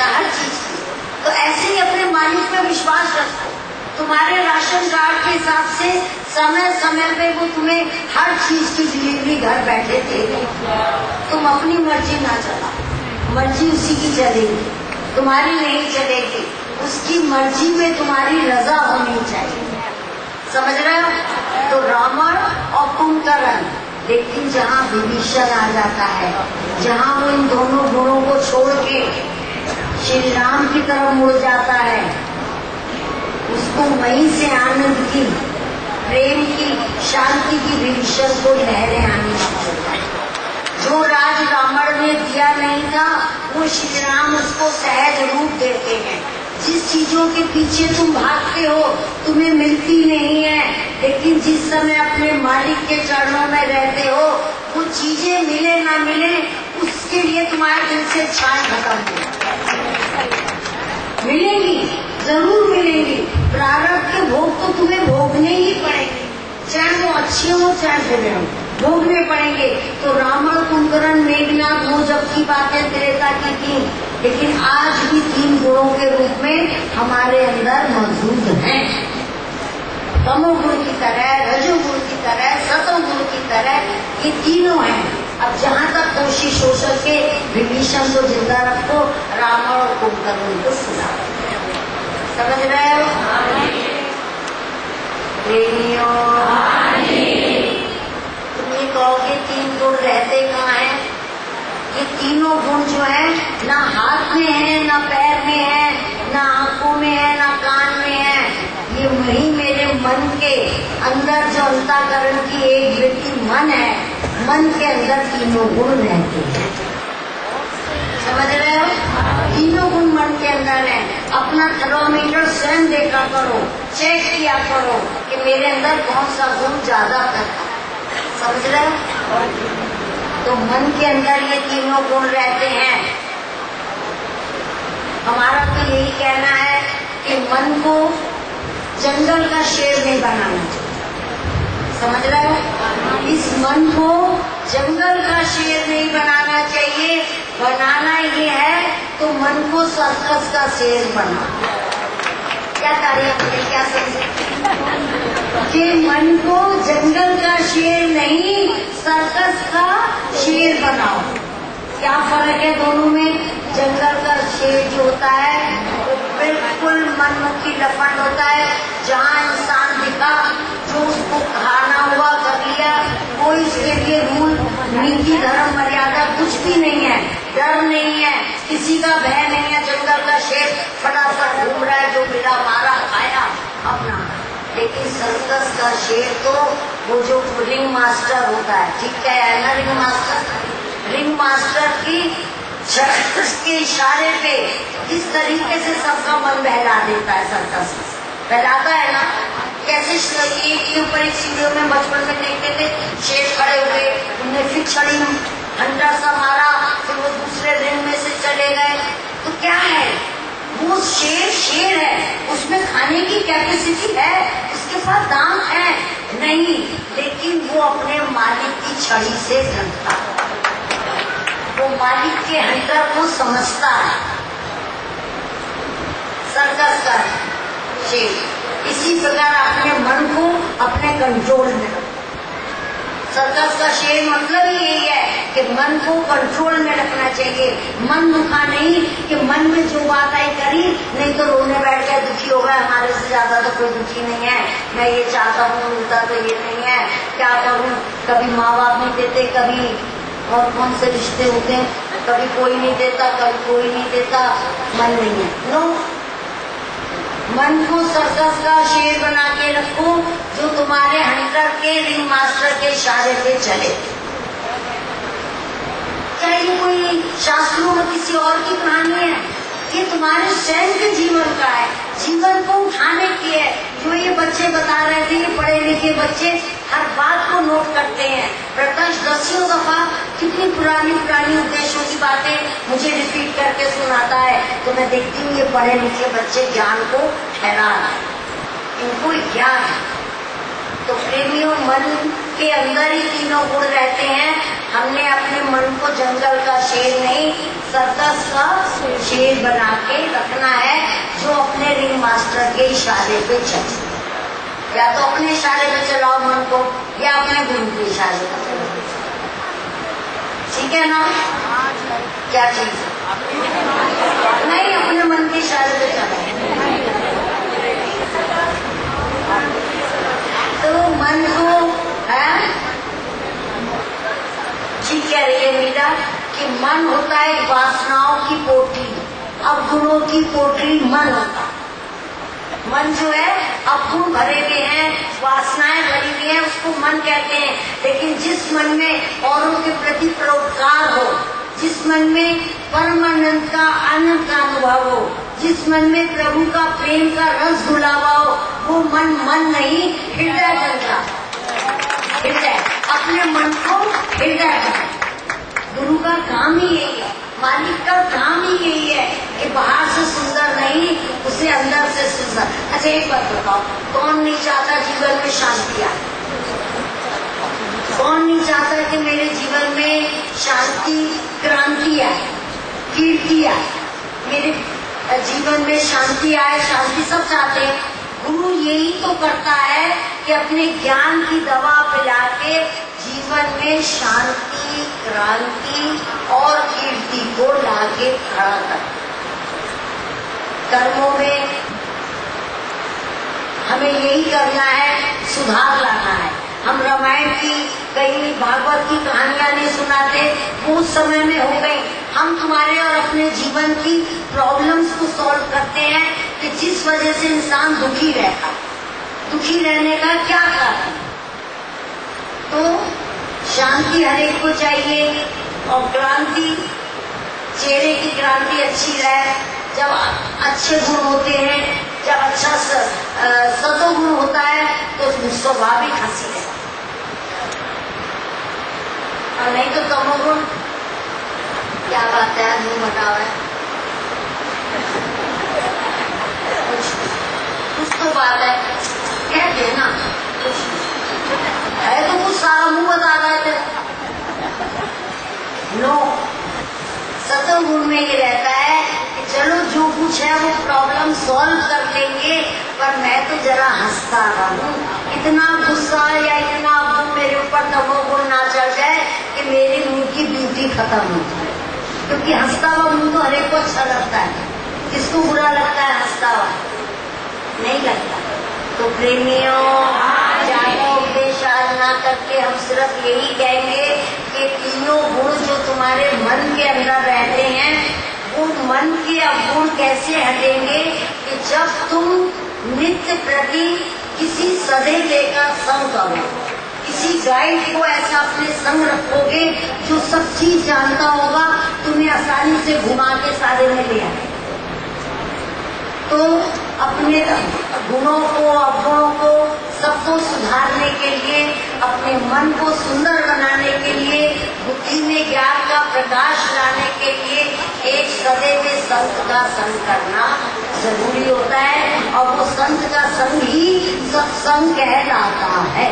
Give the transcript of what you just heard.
देगा हर चीज की। तो ऐसे ही अपने मालिक पे विश्वास रखो। तुम्हारे राशन कार्ड के हिसाब से समय समय पे वो तुम्हें हर चीज की डिलीवरी घर बैठे देगा। तुम अपनी मर्जी ना चलाओ, मर्जी उसी की चलेगी, तुम्हारी नहीं चलेगी। उसकी मर्जी में तुम्हारी रजा होनी चाहिए, समझ रहे हो? तो रावण और कुंभकर्ण, लेकिन जहाँ विभीषण आ जाता है, जहाँ वो इन दोनों गुणों को छोड़ के श्री राम की तरफ मुड़ जाता है, उसको वहीं से आनंद की, प्रेम की, शांति की विभीषण को लहरें आनी शुरू हो गई। जो राज रावण ने दिया नहीं था वो श्री राम उसको सहज रूप देते हैं। जिस चीजों के पीछे तुम भागते हो तुम्हें मिलती नहीं है, लेकिन जिस समय अपने मालिक के चरणों में रहते हो वो चीजें मिले ना मिले उसके लिए तुम्हारे दिल से इच्छाएं खत्म हो मिलेंगी, जरूर मिलेंगी। प्रारब्ध के भोग तो तुम्हें भोगने ही पड़ेंगे, चाहे वो अच्छे हो चाहे बुरे हो, भोगने पड़ेंगे। तो रावण कुंभकर्ण मेघनाथ वो जब की बातें त्रेता की थी, लेकिन आज भी तीन गुणों के रूप में हमारे अंदर मौजूद हैं। तमोगुण की तरह, रजोगुण की तरह, सतोगुण की तरह ये तीनों हैं। अब जहाँ तक कोशिश हो सके विभीषण को जिंदा रखो, रावण और कुंभकर्ण को सुना। समझ रहे हो? तुम ये कहोगे तीन गुण रहते कहाँ हैं? ये तीनों गुण जो है ना हाथ में है, ना पैर में है, ना आंखों में है, ना कान में है। ये वही मेरे मन के अंदर जो अंतःकरण की एक व्यक्ति मन है, मन के अंदर तीनों गुण रहते हैं। समझ रहे हो? तीनों गुण मन के अंदर है। अपना थर्मोमीटर स्वयं देखा करो, चेक किया करो कि मेरे अंदर कौन सा गुण ज्यादा है। समझ रहे हो? तो मन के अंदर ये तीनों गुण रहते हैं। हमारा तो यही कहना है कि मन को जंगल का शेर नहीं बनाना चाहिए। समझ रहे हो? इस मन को जंगल का शेर नहीं बनाना चाहिए। बनाना ये है तो मन को सर्कस का शेर बना। क्या तारीफ है, क्या समझे? कि मन को जंगल का शेर नहीं सर्कस का शेर बनाओ। क्या फर्क है दोनों में? जंगल का शेर जो होता है वो बिल्कुल मनमुखी लफंड होता है, जहाँ इंसान दिखा जो उसको खाना हुआ कर लिया, कोई उसके लिए रूल नीति धर्म मर्यादा कुछ भी नहीं है, डर नहीं है, किसी का भय नहीं है। जंगल का शेर फटाफट घूम रहा है, जो मिला मारा खाया अपना। लेकिन सर्कस का शेर तो वो जो रिंग मास्टर होता है, ठीक है ना, रिंग मास्टर की के इशारे पे किस तरीके से सबका मन बहला देता है। सर्कस बहलाता है ना, कैसे एक के ऊपर एक सीढ़ियों में बचपन में देखते थे शेर खड़े हुए, उन्हें फिर छड़ी घंटा सा मारा, फिर वो दूसरे रिंग में से चले गए। तो क्या है वो शेर है, उसमें खाने की कैपेसिटी है, उसके पास दाम है नहीं, लेकिन वो अपने मालिक की छड़ी से ढंकता है, वो मालिक के हंटर को समझता है। सर्कस का शेर इसी प्रकार अपने मन को अपने कंट्रोल में रखो। सर्कस का शेर मतलब ही यही है कि मन को कंट्रोल में रखना चाहिए। मन दुखा नहीं कि मन में जो बात आई करी, नहीं तो रोने बैठ गया, दुखी हो गया, हमारे से ज्यादा तो कोई दुखी नहीं है, मैं ये चाहता हूँ मिलता तो ये नहीं है, क्या करूँ। कभी माँ बाप नहीं देते, कभी और कौन से रिश्ते होते हैं, कभी कोई नहीं देता, कभी कोई नहीं देता, मन नहीं है। नो, मन को सर्कस का शेर बना के रखो जो तुम्हारे हंटर के रिंग मास्टर के इशारे पे चले। चाहे ये कोई शास्त्रों में किसी और की कहानी है, ये तुम्हारे स्वयं के जीवन का है, जीवन को उठाने की है। जो ये बच्चे बता रहे थे, ये पढ़े लिखे बच्चे हर बात को नोट करते हैं, प्रत्यक्ष दसियों दफा कितनी पुरानी उपदेशों की बातें मुझे रिपीट करके सुनाता है। तो मैं देखती हूँ ये पढ़े लिखे बच्चे ज्ञान को ठहरा रहे हैं, इनको ज्ञान है। तो प्रेमियों, मन के अंदर ही तीनों गुण रहते हैं। हमने अपने मन को जंगल का शेर नहीं सर्कस का शेर बना के रखना है जो अपने रिंग मास्टर के इशारे पे चले। या तो अपने इशारे पे चलाओ मन को, या अपने गुरु के इशारे पे चलाओ। ठीक है ना? क्या चीज नहीं, अपने मन के इशारे पे चलाओ। तो मन को है, ठीक कह रही है मीरा कि मन होता है वासनाओं की पोटली, अब गुणों की पोटली मन होता है। मन जो है अवगुण भरे हुए हैं, वासनाएं भरी हुई हैं, उसको मन कहते हैं। लेकिन जिस मन में औरों के प्रति परोपकार हो, जिस मन में परमानंद का आनंद का अनुभव हो, जिस मन में प्रभु का प्रेम का रस घुला हुआ हो, वो मन मन नहीं, हृदय बनता। हृदय, अपने मन को हृदय बनाए। गुरु का काम ही यही है, मालिक का काम ही यही है कि बाहर से सुंदर नहीं, उसे अंदर से सुंदर। अच्छा एक बात बताओ, कौन नहीं चाहता जीवन में शांति आए? कौन नहीं चाहता कि मेरे जीवन में शांति, क्रांति आए, कीर्ति आए, मेरे जीवन में शांति आए? शांति सब चाहते हैं। गुरु यही तो करता है कि अपने ज्ञान की दवा पिला के जीवन में शांति, क्रांति और कीर्ति को लाके खड़ा कर। कर्मों में हमें यही करना है, सुधार लाना है। हम रामायण की कई, भागवत की कहानियां नहीं सुनाते, वो उस समय में हो गई। हम तुम्हारे और अपने जीवन की प्रॉब्लम्स को सॉल्व करते हैं कि जिस वजह से इंसान दुखी रहता, दुखी रहने का क्या कारण? तो शांति हर एक को चाहिए और क्रांति, चेहरे की क्रांति अच्छी रहे। जब अच्छे गुण होते हैं, जब अच्छा सदोगुण होता है तो स्वाभाविक हंसी है, और नहीं तो तमोगुण। क्या बात है, मुंह बताओ है कुछ तो बात है, कह देना कुछ है तो कुछ, सारा मुंह बता रहे थे। नो, सतोगुण में ये रहता है कि चलो जो कुछ है वो प्रॉब्लम सॉल्व कर लेंगे, पर मैं तो जरा हंसता रहूं, इतना गुस्सा या इतना गुण मेरे ऊपर तमोगुण ना चढ़ जाए कि मेरे मुंह की ब्यूटी खत्म हो जाए। क्योंकि हंसता हुआ मुंह तो हर एक को अच्छा लगता है। किसको बुरा लगता है हंसता हुआ? नहीं लगता। तो प्रेमियों, ज्यादा उपदेश आज ना करके हम सिर्फ यही कहेंगे कि तीनों गुण जो तुम्हारे मन के अंदर रहते हैं, वो मन के अवगुण कैसे हटेंगे कि जब तुम नित्य प्रति किसी सदे लेकर संग करो, किसी गाइड को ऐसा अपने संग रखोगे जो सब चीज जानता होगा, तुम्हें आसानी से घुमा के साधे में ले आए। तो अपने गुणों को, अवगुणों को, सबको सुधारने के लिए, अपने मन को सुंदर बनाने के लिए, बुद्धि में ज्ञान का प्रकाश लाने के लिए एक सदैव में संत का संग करना जरूरी होता है। और वो संत का संग ही सत्संग कहलाता है।